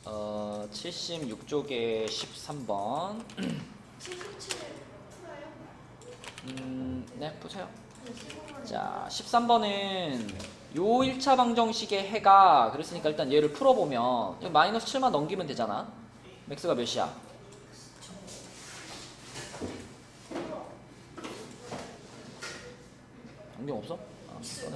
76쪽에 13번. 77을 풀어요? 네, 보세요. 자, 13번은 요 1차 방정식의 해가 그랬으니까 일단 얘를 풀어보면 이거 마이너스 7만 넘기면 되잖아. x가 몇이야? 안경 없어? 아, 꺼냈어.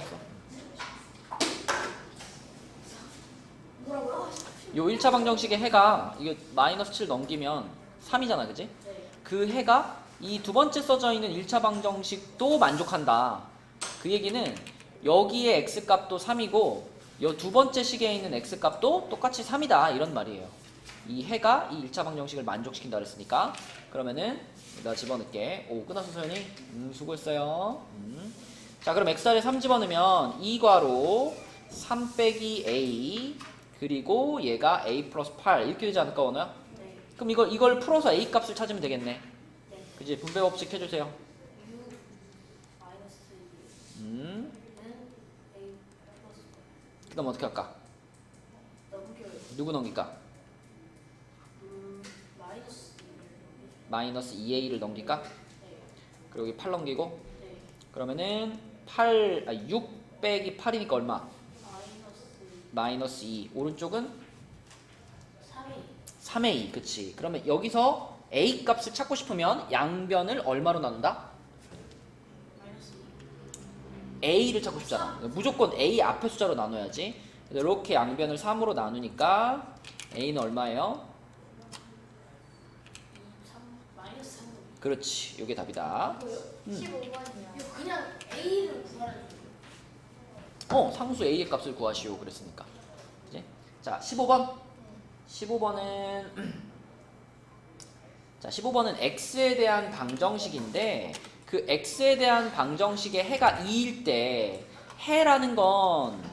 뭐라고요? 요 1차 방정식의 해가 이게 마이너스 7 넘기면 3이잖아, 그지? 네. 그 해가 이 두 번째 써져 있는 1차 방정식도 만족한다. 그 얘기는 여기에 x값도 3이고 요 두 번째 식에 있는 x값도 똑같이 3이다 이런 말이에요. 이 해가 이 1차 방정식을 만족시킨다 그랬으니까 그러면은 내가 집어넣을게. 오, 끝났어 소연이? 수고했어요. 자, 그럼 x를 3 집어넣으면 2괄호 3 빼기 a 그리고 얘가 a 플러스 8 이렇게 되지 않을까 원호야? 네. 그럼 이걸 풀어서 a 값을 찾으면 되겠네. 네. 그지? 분배 법칙 해주세요. 6 마이너스 2는 A 플러스 그 다음 어떻게 할까? 넘겨요. 누구 넘길까? 마이너스 2를 마이너스 2a를 넘길까? 네. 그리고 여기 8 넘기고 네. 그러면은 6 빼기 8이니까 얼마? 마이너스 2. 오른쪽은 3이 3a. 그치? 그러면 여기서 a 값을 찾고 싶으면 양변을 얼마로 나눈다? 마이너스 a를 찾고 싶잖아. 무조건 a 앞에 숫자로 나눠야지. 그래서 이렇게 양변을 3으로 나누니까 a는 얼마예요? 2, 3, 마이너스 3. 그렇지. 이게 답이다. 뭐요? 15번이요. 이거 그냥 A를 구하라는 거예요. 상수 a의 값을 구하시오. 그랬으니까. 그치? 자, 15번. 15번은 자, 15번은 x에 대한 방정식인데 그 x에 대한 방정식의 해가 2일 때 해라는 건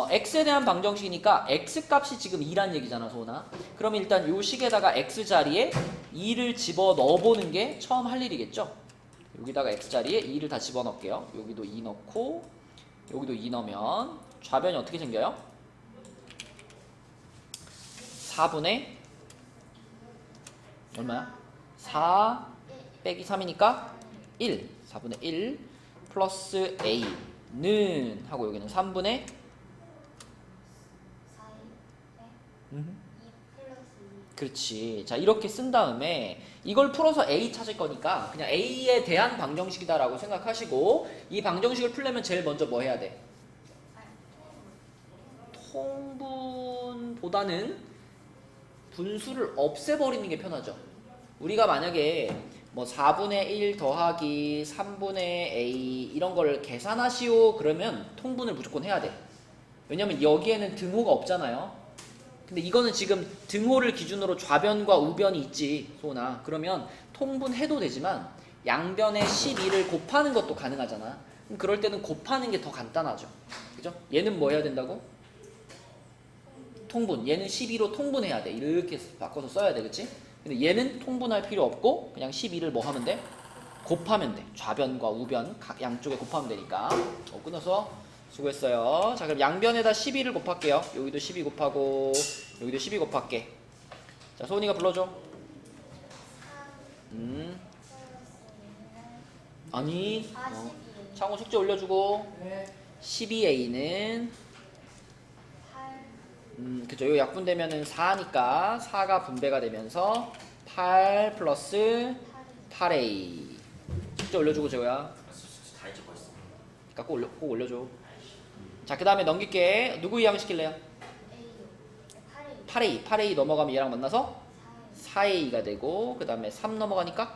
x에 대한 방정식이니까 x값이 지금 2란 얘기잖아, 소은아. 그럼 일단 요 식에다가 x자리에 2를 집어 넣어보는 게 처음 할 일이겠죠. 여기다가 x자리에 2를 다 집어 넣을게요. 여기도 2 넣고 여기도 2 넣으면 좌변이 어떻게 생겨요? 4분의 얼마야? 4 빼기 3이니까 1. 4분의 1 플러스 a는 하고 여기는 3분의 4, 2 플러스 2. 그렇지. 자, 이렇게 쓴 다음에 이걸 풀어서 a 찾을 거니까 그냥 a에 대한 방정식이다라고 생각하시고 이 방정식을 풀려면 제일 먼저 뭐 해야 돼? 통분보다는 분수를 없애버리는 게 편하죠. 우리가 만약에 뭐 4분의 1 더하기 3분의 a 이런 걸 계산하시오 그러면 통분을 무조건 해야 돼. 왜냐면 여기에는 등호가 없잖아요. 근데 이거는 지금 등호를 기준으로 좌변과 우변이 있지, 소은아. 그러면 통분해도 되지만 양변에 12를 곱하는 것도 가능하잖아. 그럼 그럴 때는 곱하는 게 더 간단하죠. 그죠? 얘는 뭐 해야 된다고? 통분. 얘는 12로 통분해야 돼. 이렇게 바꿔서 써야 돼. 그치? 근데 얘는 통분할 필요 없고 그냥 12를 뭐 하면 돼? 곱하면 돼. 좌변과 우변 각 양쪽에 곱하면 되니까. 끊어서 수고했어요. 자, 그럼 양변에다 12를 곱할게요. 여기도 12 곱하고 여기도 12 곱할게. 자, 소은이가 불러줘. 아니, 42. 창호 숙제 올려주고. 네. 12a는 8. 그죠. 요 약분되면은 4니까 4가 분배가 되면서 8 플러스 8a. 숙제 올려주고 재호야. 다 잊어버렸어. 그러니까 꼭 올려줘. 자, 그 다음에 넘길게. 누구 이항 시킬래요? A요. 8이. 8a. 8a 넘어가면 얘랑 만나서 4a가 되고 그 다음에 3 넘어가니까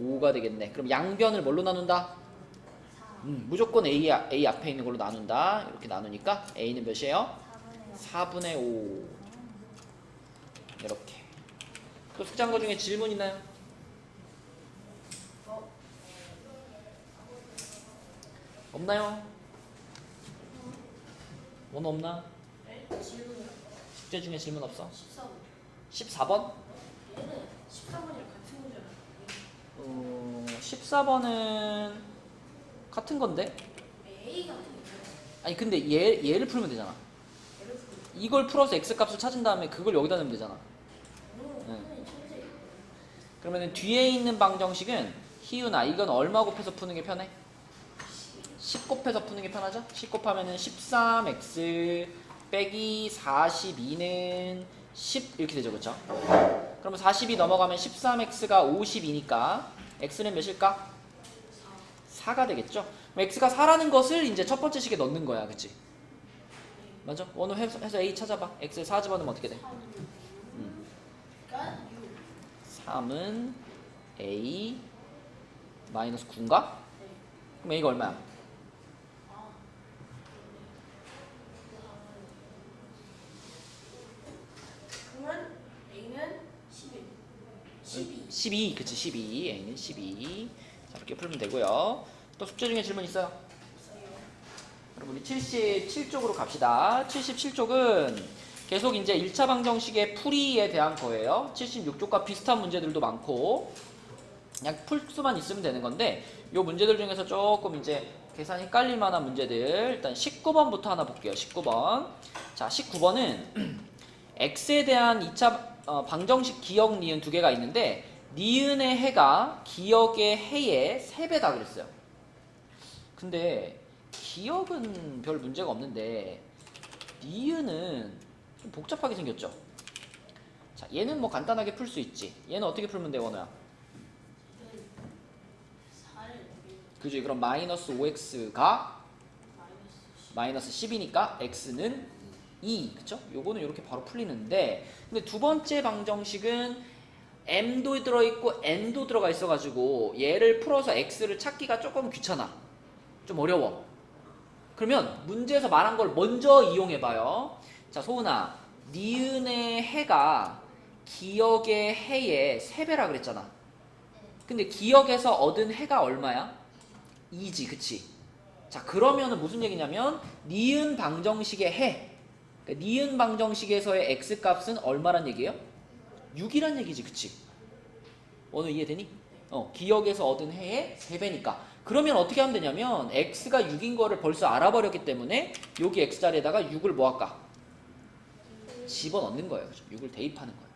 5가 되겠네. 그럼 양변을 뭘로 나눈다? 4. 무조건 a 앞에 있는 걸로 나눈다. 이렇게 나누니까 a는 몇이에요? 4분의 5. 이렇게. 또 숙제한 거 중에 질문 있나요? 없나요? 원 없나? 네? 질문이요. 숙제 중에 질문 없어? 14번. 14번? 얘는 14번이랑 같은 거잖아. 14번은 같은 건데? A 같은 거잖아. 아니 근데 얘를 풀면 되잖아. 예를 들어. 이걸 풀어서 x 값을 찾은 다음에 그걸 여기다 넣으면 되잖아. 선생님 천재. 그러면 뒤에 있는 방정식은 희윤아 이건 얼마 곱해서 푸는 게 편해? 10 곱해서 푸는 게 편하죠? 10 곱하면은 13x 빼기 42는 10 이렇게 되죠, 그렇죠? 그러면 42 넘어가면 13x가 52니까 x는 몇일까? 4가 되겠죠? 그럼 x가 4라는 것을 이제 첫 번째 식에 넣는 거야, 그치? 맞아? 원호 해서 a 찾아봐. x에 4 집어넣으면 어떻게 돼? 그러니까 6. 3은 a 마이너스 9인가? 네. 그럼 a가 얼마야? 아. 그러면 A는 11. 12. 12, 그치 12. a는 12. 자, 이렇게 풀면 되고요. 또 숙제 중에 질문 있어요? 없어요. 여러분 우리 77쪽으로 갑시다. 77쪽은 계속 이제 1차 방정식의 풀이에 대한 거예요. 76쪽과 비슷한 문제들도 많고 그냥 풀 수만 있으면 되는 건데 이 문제들 중에서 조금 이제 계산 헷갈릴 만한 문제들 일단 19번부터 하나 볼게요. 19번. 자, 19번은 x에 대한 2차 방정식 기억 니은 두 개가 있는데 니은의 해가 기억의 해의 3배다 그랬어요. 근데 기억은 별 문제가 없는데 니은은 좀 복잡하게 생겼죠. 자, 얘는 뭐 간단하게 풀 수 있지. 얘는 어떻게 풀면 돼, 원호야? 4를 그지? 그럼 마이너스 5x가 마이너스 마이너스 10이니까 x는 2, 그쵸? 요거는 이렇게 바로 풀리는데 근데 두 번째 방정식은 m도 들어있고 n도 들어가 있어가지고 얘를 풀어서 x를 찾기가 조금 귀찮아. 좀 어려워. 그러면 문제에서 말한 걸 먼저 이용해봐요. 자, 소은아, 니은의 해가 기억의 해의 3배라 그랬잖아. 근데 기억에서 얻은 해가 얼마야? 2지, 그치? 자, 그러면은 무슨 얘기냐면 니은 방정식의 해, 그러니까 니은 방정식에서의 x값은 얼마란 얘기예요? 6이란 얘기지, 그치? 오늘 이해되니? 기억에서 얻은 해의 3배니까. 그러면 어떻게 하면 되냐면 x가 6인 거를 벌써 알아버렸기 때문에 여기 x자리에다가 6을 뭐 할까? 집어넣는 거예요. 그죠? 6을 대입하는 거예요.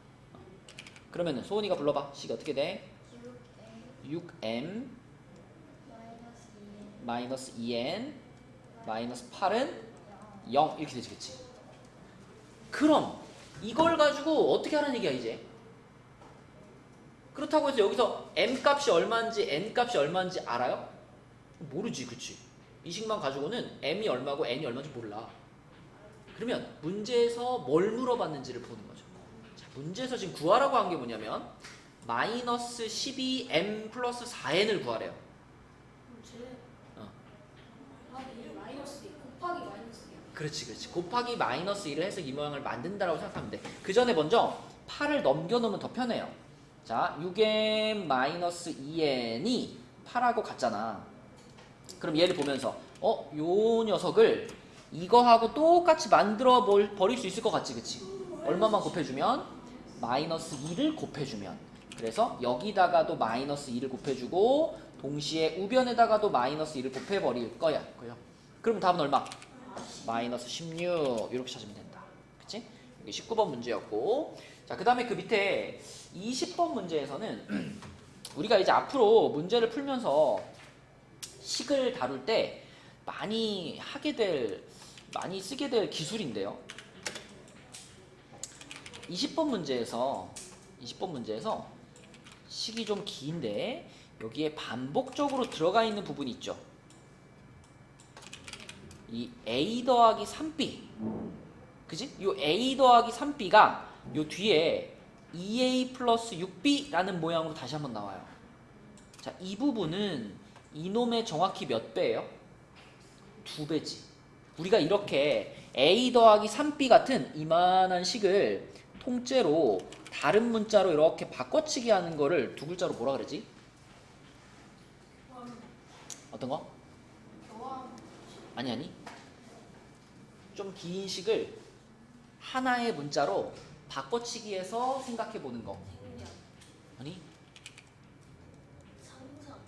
그러면은 소은이가 불러봐. 식이 어떻게 돼? 6m 마이너스 2n 마이너스 8은 0 이렇게 되지, 그치? 그럼 이걸 가지고 어떻게 하라는 얘기야 이제? 그렇다고 해서 여기서 m 값이 얼마인지 n 값이 얼마인지 알아요? 모르지, 그치? 이 식만 가지고는 m이 얼마고 n이 얼마인지 몰라. 그러면 문제에서 뭘 물어봤는지를 보는 거죠. 자, 문제에서 지금 구하라고 한 게 뭐냐면 마이너스 12m 플러스 4n을 구하래요. 제 어. 마이너스 곱하기 마이너스. 그렇지. 곱하기 마이너스 1을 해서 이 모양을 만든다라고 생각하면 돼. 그 전에 먼저 8을 넘겨놓으면 더 편해요. 자, 6n 마이너스 2n이 8하고 같잖아. 그럼 얘를 보면서 요 녀석을 이거하고 똑같이 만들어 버릴 수 있을 것 같지, 그치? 얼마만 곱해주면? 마이너스 2를 곱해주면. 그래서 여기다가도 마이너스 2를 곱해주고 동시에 우변에다가도 마이너스 2를 곱해버릴 거야. 그럼 답은 얼마? 마이너스 16 이렇게 찾으면 된다. 그치? 여기 19번 문제였고, 자, 그 다음에 그 밑에 20번 문제에서는 우리가 이제 앞으로 문제를 풀면서 식을 다룰 때 많이 쓰게 될 기술인데요. 20번 문제에서 식이 좀 긴데 여기에 반복적으로 들어가 있는 부분이 있죠. 이 a 더하기 3b, 그지? 요 a 더하기 3b가 요 뒤에 2a 플러스 6b라는 모양으로 다시 한번 나와요. 자, 이 부분은 이놈의 정확히 몇 배예요? 2배지. 우리가 이렇게 a 더하기 3b 같은 이만한 식을 통째로 다른 문자로 이렇게 바꿔치기 하는 거를 두 글자로 뭐라 그러지? 어떤 거? 아니. 좀 긴 식을 하나의 문자로 바꿔치기해서 생각해 보는 거. 아니? 상상.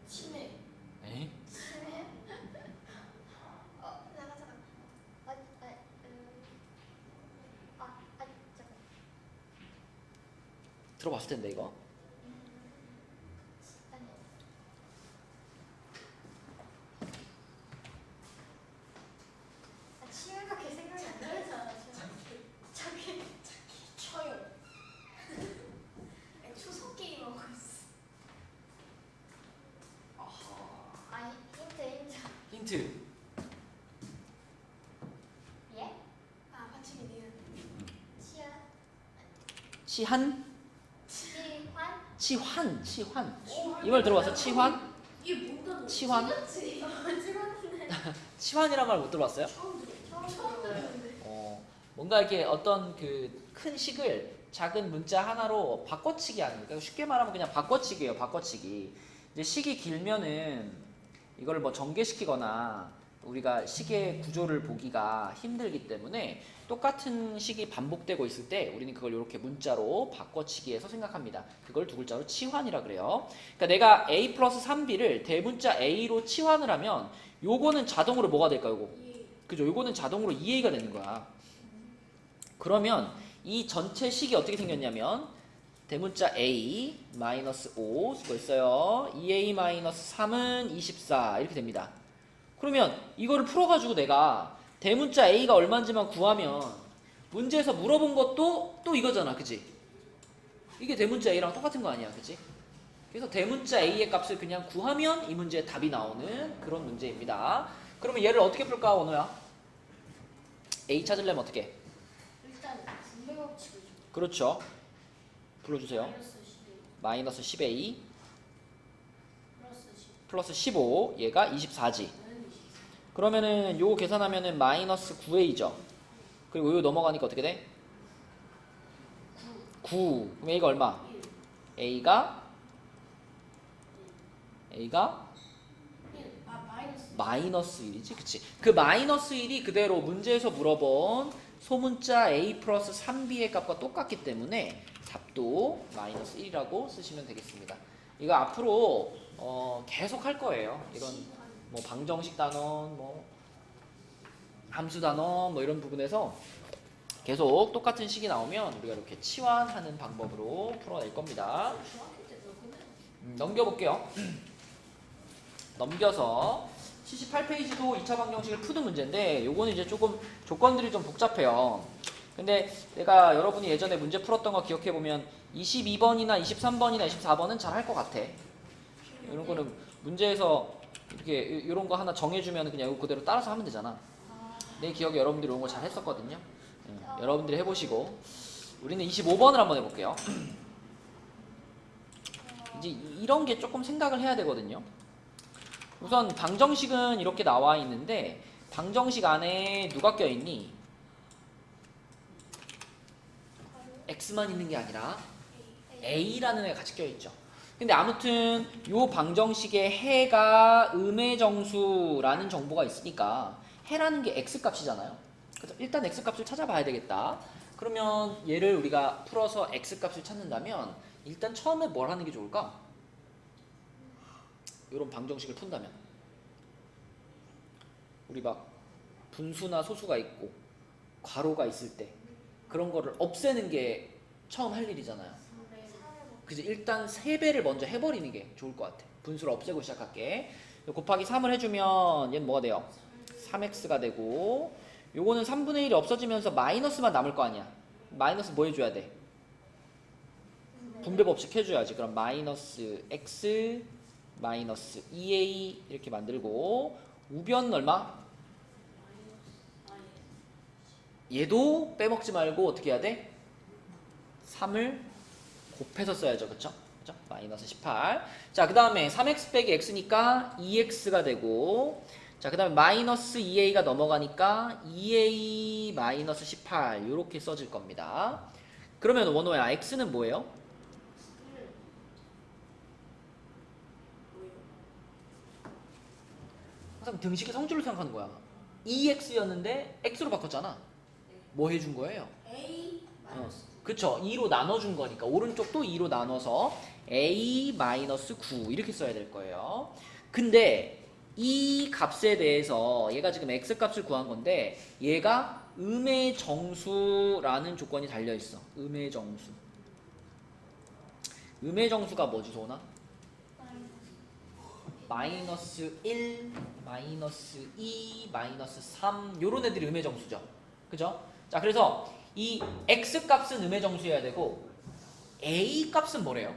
치매. 에? 잠깐. 들어봤을 텐데 이거. 아니, 치열하게 생각이 안 나요. 자기 쳐요. 초성 게임 하고 있어. 아니, 힌트. 힌트. 예? 아 맞추기 니은. 치한? 치환? 치환. 이 말 들어봤어? 치환? 이게 뭔가 치환? 찍었지. 치환이란 말 못 들어봤어요? 처음 처음 들었는데. 뭔가 이렇게 어떤 그 큰 식을 작은 문자 하나로 바꿔치기 하는, 그러니까 쉽게 말하면 그냥 바꿔치기예요. 바꿔치기. 이제 식이 길면은 이걸 뭐 전개시키거나 우리가 식의 구조를 보기가 힘들기 때문에 똑같은 식이 반복되고 있을 때 우리는 그걸 이렇게 문자로 바꿔치기해서 생각합니다. 그걸 두 글자로 치환이라 그래요. 그러니까 내가 a 플러스 3b를 대문자 a로 치환을 하면 요거는 자동으로 뭐가 될까요? 요거. 그죠? 요거는 자동으로 2a가 되는 거야. 그러면 이 전체 식이 어떻게 생겼냐면 대문자 a 마이너스 5 쓰고 있어요. 2a 마이너스 3은 24 이렇게 됩니다. 그러면 이거를 풀어가지고 내가 대문자 a가 얼마인지만 구하면 문제에서 물어본 것도 또 이거잖아, 그치? 이게 대문자 a랑 똑같은 거 아니야, 그치? 그래서 대문자 a의 값을 그냥 구하면 이 문제의 답이 나오는 그런 문제입니다. 그러면 얘를 어떻게 풀까, 원호야? a 찾으려면 어떻게 해? 일단 분배법칙을 좀. 그렇죠. 불러주세요. 마이너스 11 마이너스 10a 플러스 10 플러스 15, 얘가 24지. 는 24. 그러면은 요거 계산하면은 마이너스 9a죠. 그리고 요 넘어가니까 어떻게 돼? 9. 그럼 a가 얼마? 1. a가 1. 마이너스. 마이너스 1이지, 그치? 그 마이너스 1이 그대로 문제에서 물어본 소문자 a 플러스 3b의 값과 똑같기 때문에 답도 마이너스 1이라고 쓰시면 되겠습니다. 이거 앞으로 계속 할 거예요. 이런 뭐 방정식 단원, 뭐 함수 단원 뭐 이런 부분에서 계속 똑같은 식이 나오면 우리가 이렇게 치환하는 방법으로 풀어낼 겁니다. 중학교 때 그거는 넘겨볼게요. 넘겨서 78페이지도 2차 방정식을 푸는 문제인데 요거는 이제 조금 조건들이 좀 복잡해요. 근데 내가 여러분이 예전에 문제 풀었던 거 기억해보면 22번이나 23번이나 24번은 잘 할 것 같아. 이런 거는 문제에서 이렇게 이런 거 하나 정해주면 그냥 이거 그대로 따라서 하면 되잖아. 내 기억에 여러분들이 이런 거 잘 했었거든요. 여러분들이 해보시고 우리는 25번을 한번 해볼게요. 이제 이런 게 조금 생각을 해야 되거든요. 우선 방정식은 이렇게 나와 있는데 방정식 안에 누가 껴있니? x만 있는 게 아니라 a라는 애가 같이 껴있죠. 근데 아무튼 요 방정식에 해가 음의 정수라는 정보가 있으니까 해라는 게 x값이잖아요. 그래서 일단 x값을 찾아봐야 되겠다. 그러면 얘를 우리가 풀어서 x값을 찾는다면 일단 처음에 뭘 하는 게 좋을까? 이런 방정식을 푼다면 우리 막 분수나 소수가 있고 괄호가 있을 때 그런 거를 없애는 게 처음 할 일이잖아요. 그래서 일단 3배를 먼저 해버리는 게 좋을 것 같아. 분수를 없애고 시작할게. 곱하기 3을 해주면 얘는 뭐가 돼요? 3x가 되고 요거는 3분의 1이 없어지면서 마이너스만 남을 거 아니야. 마이너스 뭐 해줘야 돼? 분배 법칙 해줘야지. 그럼 마이너스 x 마이너스 2a 이렇게 만들고 우변은 얼마? 얘도 빼먹지 말고 어떻게 해야 돼? 3을 곱해서 써야죠. 그쵸? 그쵸? 마이너스 18. 자, 그 다음에 3x 빼기 x니까 2x가 되고 자, 그 다음에 마이너스 2a가 넘어가니까 2a 마이너스 18 이렇게 써질 겁니다. 그러면 원호야 x는 뭐예요? 항상 등식의 성질로 생각하는 거야. 2x였는데 x로 바꿨잖아. 뭐 해준 거예요? A 마이너스 그쵸. 2로 나눠준 거니까 오른쪽도 2로 나눠서 a 마이너스 9 이렇게 써야 될 거예요. 근데 이 값에 대해서 얘가 지금 x 값을 구한 건데 얘가 음의 정수라는 조건이 달려있어. 음의 정수. 음의 정수가 뭐지 소원아? 마이너스 1, 마이너스 2, 마이너스 3 요런 애들이 음의 정수죠. 그죠? 자 그래서 이 x 값은 음의 정수여야 되고 a 값은 뭐래요?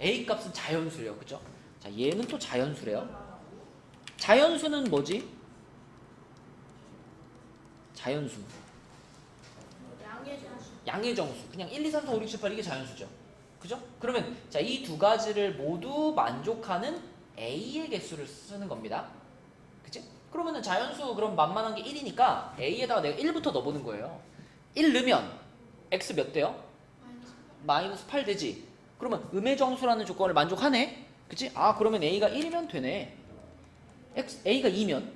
a 값은 자연수래요. 그죠? 자 얘는 또 자연수래요. 자연수는 뭐지? 자연수 양의 정수. 양의 정수 그냥 1, 2, 3, 4, 5, 6, 7, 8 이게 자연수죠. 그죠? 그러면 자 이 두 가지를 모두 만족하는 a의 개수를 쓰는 겁니다. 그치? 그러면은 자연수 그럼 만만한 게 1이니까 a에다가 내가 1부터 넣어보는 거예요. 1 넣으면 x 몇 돼요? 마이너스 8 되지. 그러면 음의 정수라는 조건을 만족하네. 그치? 아 그러면 a가 1이면 되네. a가 2면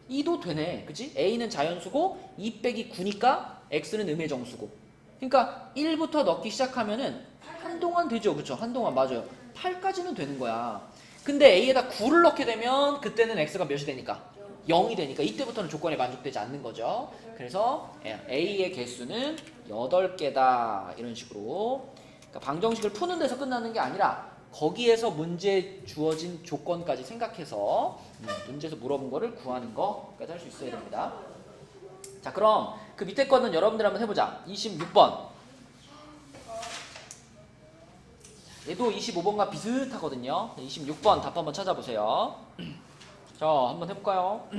2도 되네. 그치? a는 자연수고 2 빼기 9니까 x는 음의 정수고. 그러니까 1부터 넣기 시작하면은 한동안 되죠. 그쵸? 한동안 맞아요. 8까지는 되는 거야. 근데 a에다 9를 넣게 되면 그때는 x가 몇이 되니까? 0이 되니까 이때부터는 조건에 만족되지 않는 거죠. 그래서 a의 개수는 8개다. 이런 식으로. 그러니까 방정식을 푸는 데서 끝나는 게 아니라 거기에서 문제에 주어진 조건까지 생각해서 문제에서 물어본 거를 구하는 거까지 할 수 있어야 됩니다. 자 그럼 그 밑에 거는 여러분들 한번 해보자. 26번 얘도 25번과 비슷하거든요. 26번 답 한번 찾아보세요. 자 한번 해볼까요?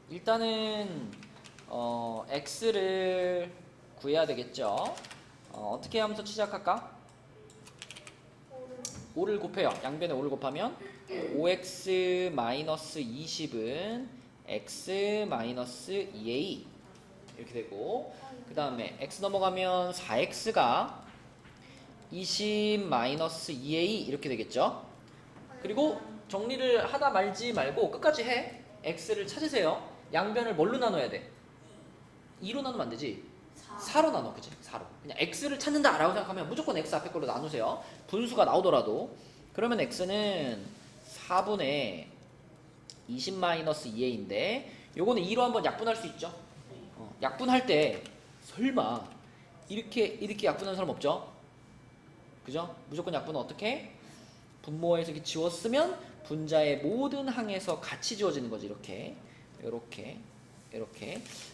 일단은 x를 구해야 되겠죠. 어떻게 하면서 시작할까? 5를 곱해요. 양변에 5를 곱하면 5x-20은 x-2a 이렇게 되고 그 다음에 x 넘어가면 4x가 20-2a 이렇게 되겠죠. 그리고 정리를 하다 말지 말고 끝까지 해. x를 찾으세요. 양변을 뭘로 나눠야 돼? 2로 나누면 안 되지. 4로 나눠. 그치? 4로. 그냥 x를 찾는다 라고 생각하면 무조건 x 앞에 걸로 나누세요. 분수가 나오더라도. 그러면 x는 4분의 20-2a인데 요거는 2로 한번 약분할 수 있죠. 약분할 때 설마 이렇게 약분하는 사람 없죠? 그죠? 무조건 약분은 어떻게? 분모에서 이렇게 지웠으면 분자의 모든 항에서 같이 지워지는 거지. 이렇게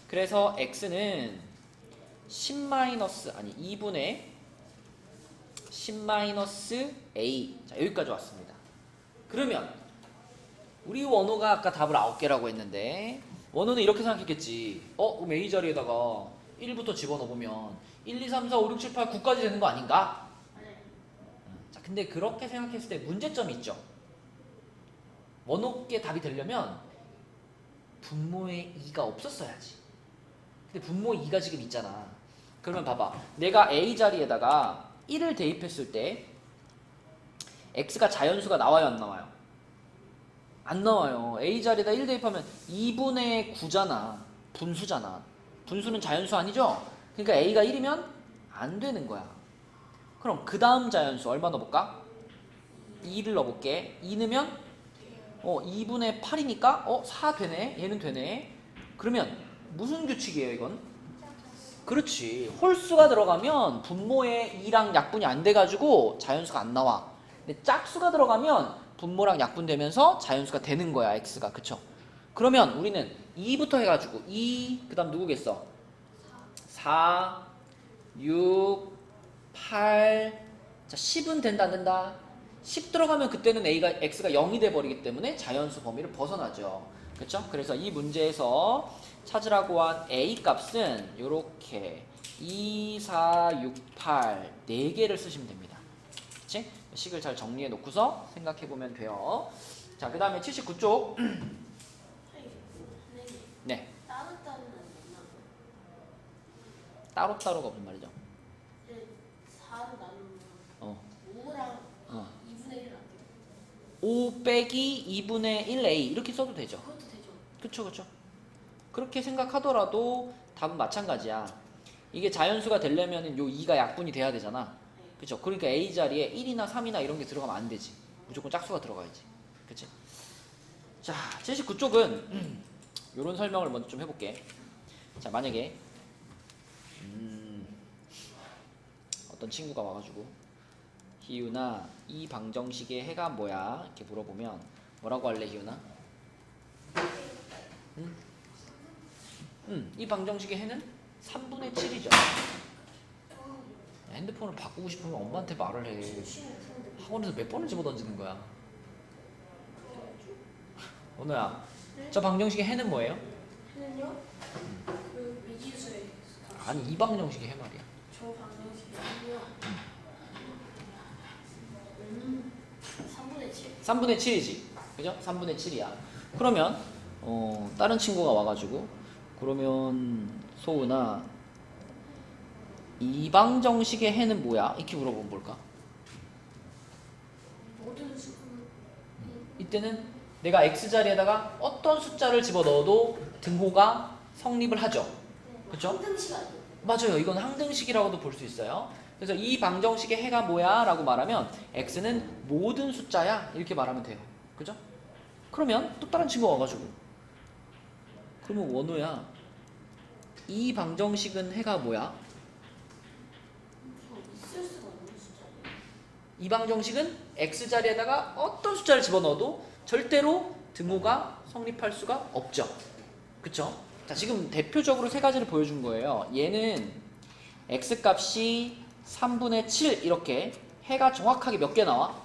그래서 x는 2분의 10-a. 자 여기까지 왔습니다. 그러면 우리 원호가 아까 답을 9개라고 했는데 원호는 이렇게 생각했겠지. 그럼 a 자리에다가 1부터 집어넣으면 1, 2, 3, 4, 5, 6, 7, 8, 9까지 되는 거 아닌가? 자 근데 그렇게 생각했을 때 문제점이 있죠. 원호께 답이 되려면 분모에 2가 없었어야지. 근데 분모에 2가 지금 있잖아. 그러면 봐봐. 내가 a 자리에다가 1을 대입했을 때 x가 자연수가 나와요 안 나와요? 안 나와요. a 자리에다 1 대입하면 2분의 9잖아. 분수잖아. 분수는 자연수 아니죠? 그러니까 a가 1이면 안 되는 거야. 그럼 그 다음 자연수 얼마 넣어볼까? 2를 넣어볼게. 2 넣으면 2분의 8이니까 4 되네. 얘는 되네. 그러면 무슨 규칙이에요 이건? 그렇지. 홀수가 들어가면 분모에 2랑 약분이 안 돼가지고 자연수가 안 나와. 근데 짝수가 들어가면 분모랑 약분되면서 자연수가 되는 거야 x가. 그쵸? 그러면 우리는 2부터 해가지고 2, 그 다음 누구겠어? 4, 6, 8. 자 10은 된다 안 된다? 10 들어가면 그때는 x가 0이 돼버리기 때문에 자연수 범위를 벗어나죠. 그쵸? 그래서 이 문제에서 찾으라고 한 a 값은 요렇게 2, 4, 6, 8 4개를 쓰시면 됩니다. 그치? 식을 잘 정리해 놓고서 생각해 보면 돼요. 자, 그 다음에 79쪽. 네. 따로따로는 없나? 따로따로가 무슨 말이죠? 4로 나누면 어. 5랑 어. 2분의 1은 안 돼요? 5 빼기 2분의 1a 이렇게 써도 되죠. 그것도 되죠. 그쵸. 그렇게 생각하더라도 답은 마찬가지야. 이게 자연수가 되려면 요 2가 약분이 돼야 되잖아. 그쵸? 그러니까 a 자리에 1이나 3이나 이런 게 들어가면 안 되지. 무조건 짝수가 들어가야지. 그치? 자, 79쪽은 요런 설명을 먼저 좀 해볼게. 자, 만약에 어떤 친구가 와가지고 희윤아 이 방정식의 해가 뭐야? 이렇게 물어보면 뭐라고 할래 희윤아? 이 방정식의 해는 3분의 7이죠. 핸드폰을 바꾸고 싶으면 엄마한테 말을 해. 학원에서 몇 번을 집어던지는 거야. 원호야, 저 방정식의 해는 뭐예요? 해는요? 그 미지수의 아니 이 방정식의 해 말이야. 저 방정식이 아니고요. 3분의 7. 3분의 7이지. 그죠? 3분의 7이야. 그러면 다른 친구가 와가지고 그러면 소은아 이 방정식의 해는 뭐야? 이렇게 물어보면 뭘까? 모든 수는 이때는 내가 x자리에다가 어떤 숫자를 집어넣어도 등호가 성립을 하죠. 그쵸? 항등식 아니에요? 맞아요. 이건 항등식이라고도 볼 수 있어요. 그래서 이 방정식의 해가 뭐야? 라고 말하면 x는 모든 숫자야. 이렇게 말하면 돼요. 그죠? 그러면 또 다른 친구가 와가지고 그러면 원호야 이 방정식은 해가 뭐야? 있을 수가 없는 숫자예요. 이 방정식은 x자리에다가 어떤 숫자를 집어넣어도 절대로 등호가 성립할 수가 없죠. 그쵸? 자, 지금 대표적으로 세 가지를 보여준 거예요. 얘는 x값이 3분의 7 이렇게 해가 정확하게 몇 개 나와?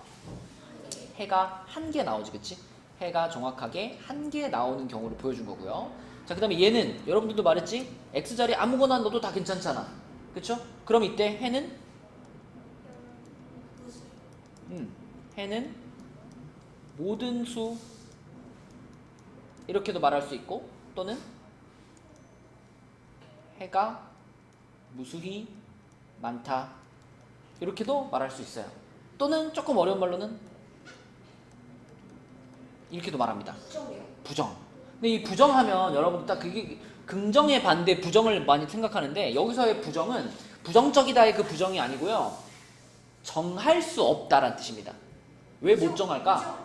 해가 한 개 나오지, 그치? 해가 정확하게 한 개 나오는 경우를 보여준 거고요. 자, 그 다음에 얘는 여러분들도 말했지? x자리 아무거나 넣어도 다 괜찮잖아. 그쵸? 그럼 이때 해는? 해는 모든 수 이렇게도 말할 수 있고 또는 해가 무수히 많다 이렇게도 말할 수 있어요. 또는 조금 어려운 말로는 이렇게도 말합니다. 수정이요? 부정. 근데 이 부정하면 여러분들 딱 그게 긍정의 반대 부정을 많이 생각하는데 여기서의 부정은 부정적이다의 그 부정이 아니고요. 정할 수 없다라는 뜻입니다. 왜 못 정할까?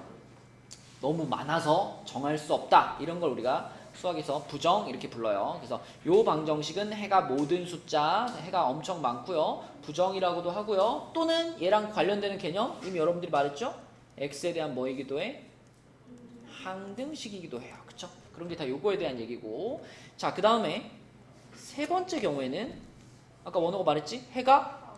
너무 많아서 정할 수 없다. 이런 걸 우리가 수학에서 부정 이렇게 불러요. 그래서 요 방정식은 해가 모든 숫자, 해가 엄청 많고요. 부정이라고도 하고요. 또는 얘랑 관련되는 개념 이미 여러분들이 말했죠? x에 대한 뭐이기도 해? 항등식이기도 해요. 그쵸? 그런 게 다 요거에 대한 얘기고. 자, 그 다음에 세 번째 경우에는 아까 원호가 말했지? 해가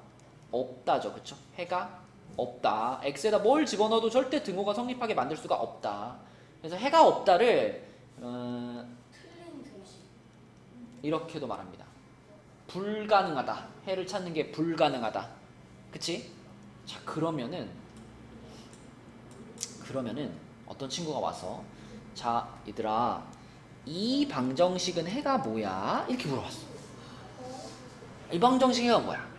없다죠. 그쵸? 해가 없다. x에다 뭘 집어넣어도 절대 등호가 성립하게 만들 수가 없다. 그래서 해가 없다를 틀린 등식. 이렇게도 말합니다. 불가능하다. 해를 찾는 게 불가능하다. 그치? 자, 그러면은 어떤 친구가 와서 자, 얘들아 이 방정식은 해가 뭐야? 이렇게 물어봤어. 이 방정식 해가 뭐야?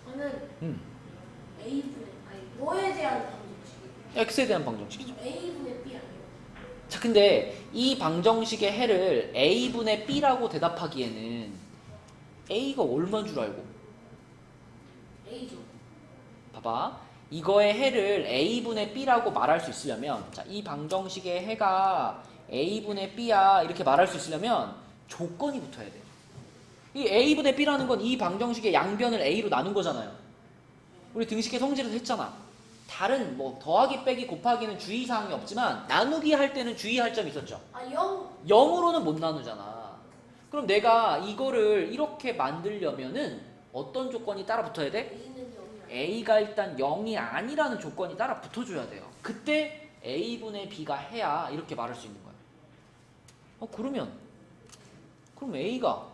저는 A분의 아니 뭐에 대한 방정식이에요? x에 대한 방정식이죠. A분의 B 아니에요? 자, 근데 이 방정식의 해를 a분의 b라고 대답하기에는 a가 얼마인 줄 알고? A죠. 봐봐. 이거의 해를 a분의 b라고 말할 수 있으려면 자, 이 방정식의 해가 a분의 b야 이렇게 말할 수 있으려면 조건이 붙어야 돼. 이 a분의 b라는 건 이 방정식의 양변을 a로 나눈 거잖아요. 우리 등식의 성질에서 했잖아. 다른 뭐 더하기 빼기 곱하기는 주의사항이 없지만 나누기 할 때는 주의할 점이 있었죠. 아 0. 0으로는 못 나누잖아. 그럼 내가 이거를 이렇게 만들려면은 어떤 조건이 따라 붙어야 돼? A는 0이 아니에요. A가 일단 0이 아니라는 조건이 따라 붙어줘야 돼요. 그때 A분의 B가 해야 이렇게 말할 수 있는 거야. 그럼 A가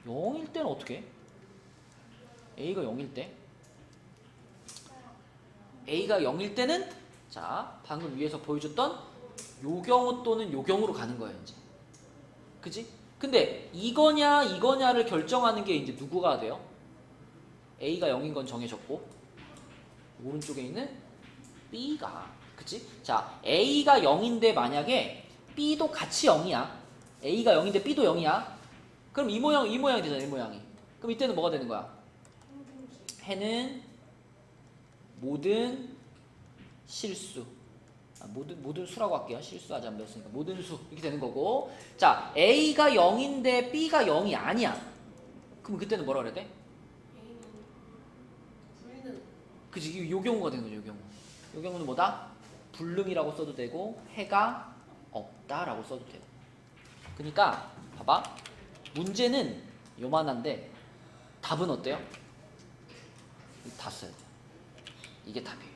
0일 때는 어떻게 해? A가 0일 때? A가 0일 때는 자, 방금 위에서 보여줬던 요 경우 또는 요 경우로 가는 거예요, 이제. 그지? 근데 이거냐를 결정하는 게 이제 누구가 돼요? A가 0인 건 정해졌고 오른쪽에 있는 B가 그치? 자, A가 0인데 만약에 B도 같이 0이야. A가 0인데 B도 0이야. 그럼 이 모양이 되잖아, 이 모양이. 그럼 이때는 뭐가 되는 거야? 해는 모든 실수. 모든 수라고 할게요. 실수하지 안 배웠으니까 모든 수 이렇게 되는 거고. 자, A가 0인데 B가 0이 아니야. 그럼 그때는 뭐라 그래야 돼? A는 불능. 그지? 요 경우가 되는 거죠. 요 경우. 요 경우는 뭐다? 불능이라고 써도 되고 해가 없다라고 써도 돼요. 그러니까 봐봐. 문제는 요만한데 답은 어때요? 다 써야 돼요. 이게 답이에요.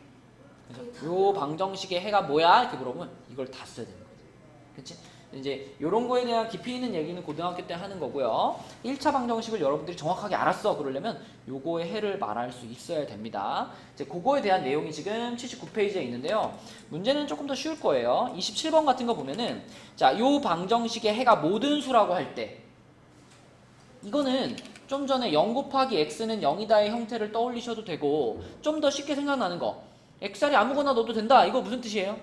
그래서 요 방정식의 해가 뭐야? 이렇게 물어보면 이걸 다 써야 되는 거죠. 그치? 이제 요런 거에 대한 깊이 있는 얘기는 고등학교 때 하는 거고요. 1차 방정식을 여러분들이 정확하게 알았어 그러려면 요거의 해를 말할 수 있어야 됩니다. 이제 그거에 대한 내용이 지금 79페이지에 있는데요. 문제는 조금 더 쉬울 거예요. 27번 같은 거 보면은 자, 요 방정식의 해가 모든 수라고 할 때 이거는 좀 전에 0 곱하기 x는 0이다의 형태를 떠올리셔도 되고 좀 더 쉽게 생각나는 거 x자리 아무거나 넣어도 된다. 이거 무슨 뜻이에요?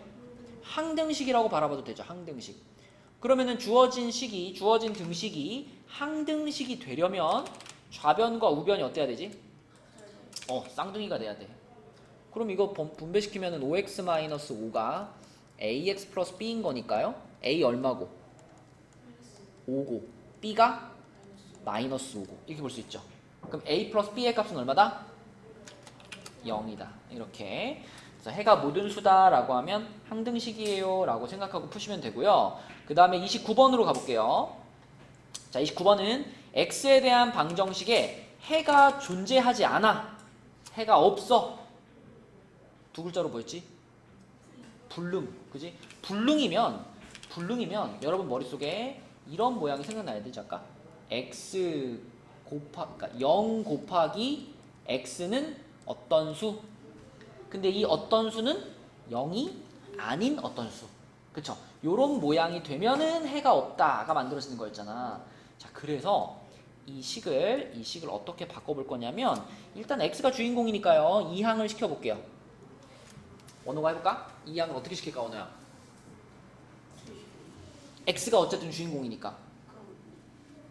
항등식이라고 바라봐도 되죠. 항등식. 그러면은 주어진 등식이 항등식이 되려면 좌변과 우변이 어때야 되지? 쌍둥이가 돼야 돼. 그럼 이거 분배시키면은 5x-5가 ax 플러스 b인 거니까요. a 얼마고? 5고 b가 마이너스 5고 이렇게 볼 수 있죠. 그럼 a 플러스 b의 값은 얼마다? 0이다. 이렇게. 그래서 해가 모든 수다라고 하면 항등식이에요 라고 생각하고 푸시면 되고요. 그 다음에 29번으로 가볼게요. 자, 29번은 x에 대한 방정식에 해가 존재하지 않아. 해가 없어. 두 글자로 뭐였지? 불능. 그지? 불능이면 여러분 머릿속에 이런 모양이 생각나야 되죠. 아까 그러니까 0 곱하기 x는 어떤 수? 근데 이 어떤 수는 0이 아닌 어떤 수. 그쵸? 요런 모양이 되면은 해가 없다가 만들어지는 거였잖아. 자, 그래서 이 식을 어떻게 바꿔볼 거냐면 일단 x가 주인공이니까요. 2항을 시켜볼게요. 원호가 해볼까? 2항을 어떻게 시킬까, 원호야? x가 어쨌든 주인공이니까. 그럼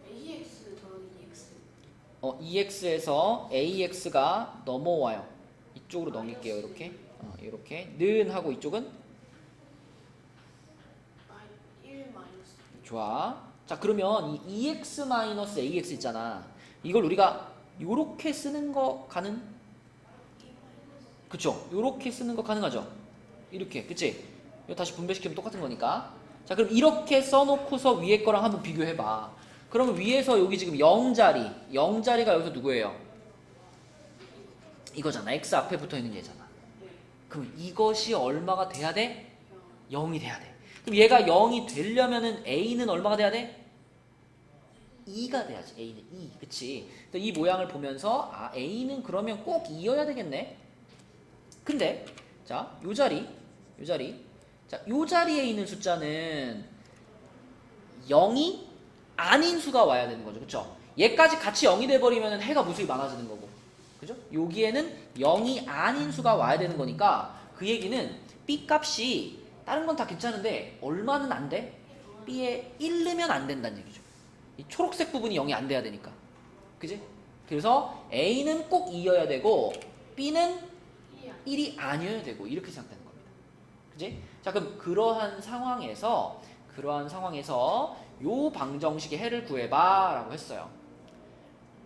AX 더하기 X. EX에서 AX가 넘어와요. 이쪽으로 넘길게요. 이렇게. 이렇게. 는 하고 이쪽은 1 마이너스. 좋아. 자, 그러면 이 EX-AX 있잖아. 이걸 우리가 요렇게 쓰는 거 가능? 그쵸? 요렇게 쓰는 거 가능하죠? 이렇게. 그치? 이거 다시 분배시키면 똑같은 거니까. 자, 그럼 이렇게 써놓고서 위에 거랑 한번 비교해봐. 그러면 위에서 여기 지금 0자리가 여기서 누구예요? 이거잖아. X 앞에 붙어있는 얘잖아. 그럼 이것이 얼마가 돼야 돼? 0이 돼야 돼. 그럼 얘가 0이 되려면은 A는 얼마가 돼야 돼? 2가 돼야지. A는 2. 그치? 이 모양을 보면서 A는 그러면 꼭 2여야 되겠네. 근데 자, 요 자리. 자, 요 자리에 있는 숫자는 0이 아닌 수가 와야 되는 거죠. 그쵸? 얘까지 같이 0이 돼버리면 해가 무수히 많아지는 거고. 그죠? 여기에는 0이 아닌 수가 와야 되는 거니까 그 얘기는 B 값이 다른 건 다 괜찮은데 얼마는 안 돼? B에 1 넣으면 안 된다는 얘기죠. 이 초록색 부분이 0이 안 돼야 되니까. 그지? 그래서 A는 꼭 2여야 되고 B는 1이 아니어야 되고 이렇게 생각되는 겁니다. 그지? 자, 그럼 그러한 상황에서 요 방정식의 해를 구해봐 라고 했어요.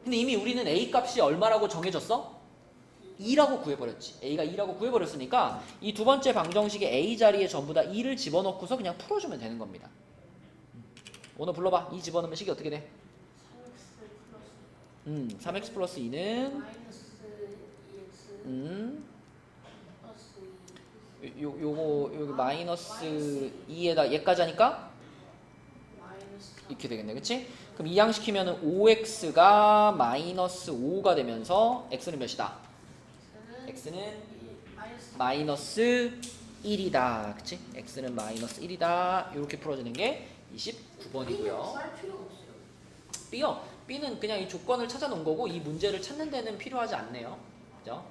근데 이미 우리는 A 값이 얼마라고 정해졌어? 2라고 구해버렸지. A가 2라고 구해버렸으니까 이 두 번째 방정식의 A 자리에 전부 다 2를 집어넣고서 그냥 풀어주면 되는 겁니다. 오늘 불러봐. 2 집어넣으면 식이 어떻게 돼? 3x 플러스 2는 마이너스 2x 플러스 2. 요거 여기 마이너스 2에다 얘까지 하니까 마이너스 이렇게 되겠네. 그치? 그럼 이항시키면은 5x가 마이너스 5가 되면서 x는 몇이다? x는 마이너스 1이다. 그치? x는 마이너스 1이다. 이렇게 풀어지는 게 29번이고요. 할 필요가 없어요. B요. B는 그냥 이 조건을 찾아 놓은 거고 이 문제를 찾는 데는 필요하지 않네요. 그죠?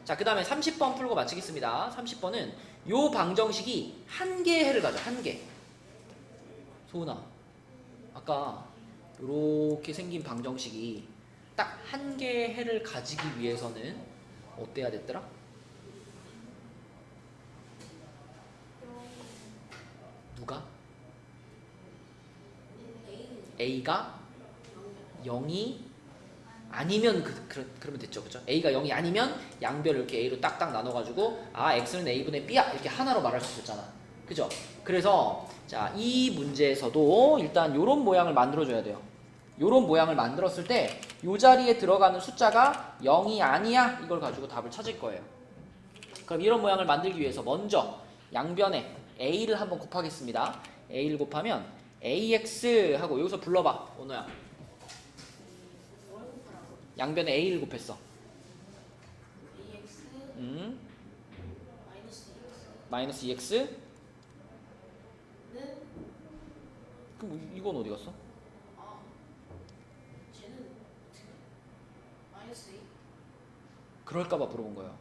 자, 그 다음에 30번 풀고 마치겠습니다. 30번은 요 방정식이 한 개의 해를 가져. 한 개. 소은아, 아까 요렇게 생긴 방정식이 딱 한 개의 해를 가지기 위해서는 어때야 됐더라? 누가? A가 0이 아니면 그러면 됐죠, 그죠? A가 0이 아니면 양변을 이렇게 A로 딱딱 나눠가지고 X는 A분의 B야 이렇게 하나로 말할 수 있었잖아, 그죠? 그래서 자, 이 문제에서도 일단 요런 모양을 만들어줘야 돼요. 요런 모양을 만들었을 때 요 자리에 들어가는 숫자가 0이 아니야 이걸 가지고 답을 찾을 거예요. 그럼 이런 모양을 만들기 위해서 먼저 양변에 A를 한번 곱하겠습니다. A를 곱하면 AX 하고 여기서 불러봐, 원호야. 양변에 A를 곱했어. AX 마이너스 EX. 는 그럼 이건 어디 갔어? 쟤는 마이너스 2. 그럴까봐 물어본 거예요.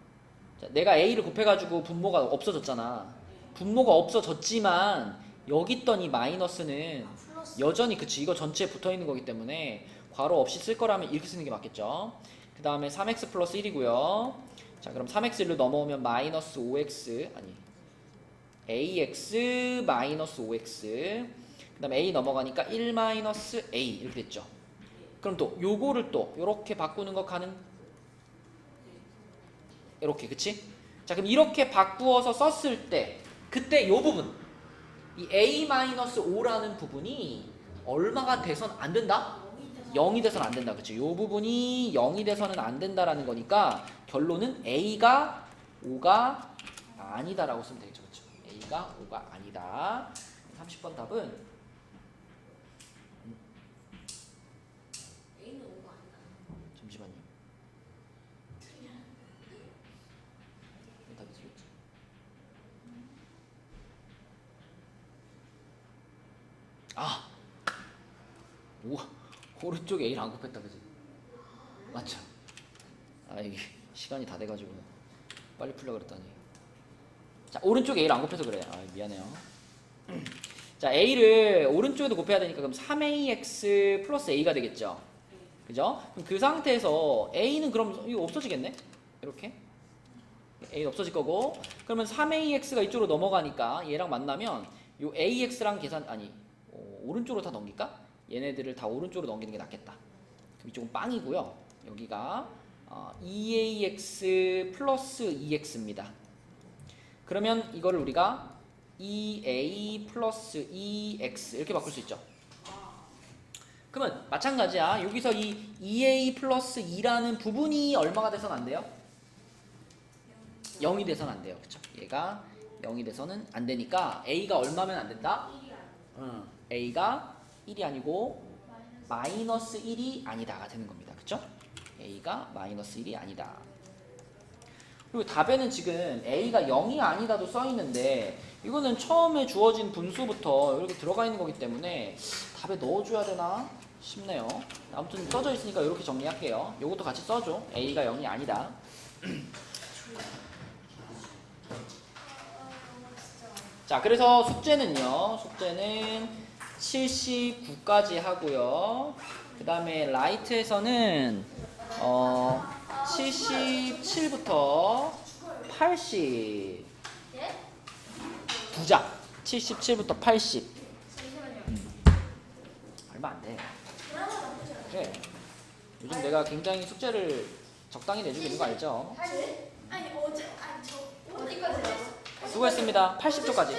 자, 내가 A를 곱해가지고 분모가 없어졌잖아. 분모가 없어졌지만 여기 있던 이 마이너스는 플러스 여전히 그치, 이거 전체에 붙어있는 거기 때문에 괄호 없이 쓸 거라면 이렇게 쓰는 게 맞겠죠. 그 다음에 3x 플러스 1이고요. 자, 그럼 3x로 넘어오면 마이너스 5x 아니 ax 마이너스 5x 그 다음에 a 넘어가니까 1 마이너스 a 이렇게 됐죠. 그럼 또 요거를 또 요렇게 바꾸는 거 가능? 이렇게, 그치? 자, 그럼 이렇게 바꾸어서 썼을 때 그때 요 부분 이 a-5라는 부분이 얼마가 돼선 안 된다? 0이 돼선 안 된다, 그치? 요 부분이 0이 돼서는 안 된다라는 거니까 결론은 a가 5가 아니다라고 쓰면 되겠죠, 그쵸? a가 5가 아니다. 30번 답은 A는 5가 아니다. 잠시만요. 답이 틀렸지. 아, 오른쪽에 A를 안 곱했다, 그지? 맞죠? 아, 이게 시간이 다 돼가지고 빨리 풀려 그랬더니. 자, 오른쪽에 A를 안 곱해서 그래. 아, 미안해요. 자, A를 오른쪽에도 곱해야 되니까 그럼 3AX 플러스 A가 되겠죠? 그죠? 그럼 그 상태에서 A는 그럼 이거 없어지겠네? 이렇게? A는 없어질 거고, 그러면 3AX가 이쪽으로 넘어가니까 얘랑 만나면 요 AX랑 오른쪽으로 다 넘길까? 얘네들을 다 오른쪽으로 넘기는 게 낫겠다. 그럼 이쪽은 빵이고요. 여기가 2AX 플러스 2X입니다. 그러면 이거를 우리가 2A 플러스 2X 이렇게 바꿀 수 있죠. 그러면 마찬가지야. 여기서 이 2A 플러스 2라는 부분이 얼마가 돼서는 안 돼요? 0이 돼서는 안 돼요. 그쵸? 얘가 0이 돼서는 안 되니까 A가 얼마면 안 된다? 1이야. A가 1이 아니고 마이너스 1이 아니다가 되는 겁니다. 그쵸? A가 마이너스 1이 아니다. 그리고 답에는 지금 A가 0이 아니다도 써있는데 이거는 처음에 주어진 분수부터 이렇게 들어가 있는 거기 때문에 답에 넣어줘야 되나 싶네요. 아무튼 써져 있으니까 이렇게 정리할게요. 이것도 같이 써줘. A가 0이 아니다. 자, 그래서 숙제는요. 숙제는 79까지 하고요. 그 다음에 라이트에서는 77부터 80 예? 두자 77부터 80 잠시만요. 얼마 안 돼. 그나마 나쁘지 않아요. 그래. 요즘 내가 굉장히 숙제를 적당히 내주고 있는 거 알죠? 아니 어제 저 어디까지 나왔어? 수고했습니다. 80조까지.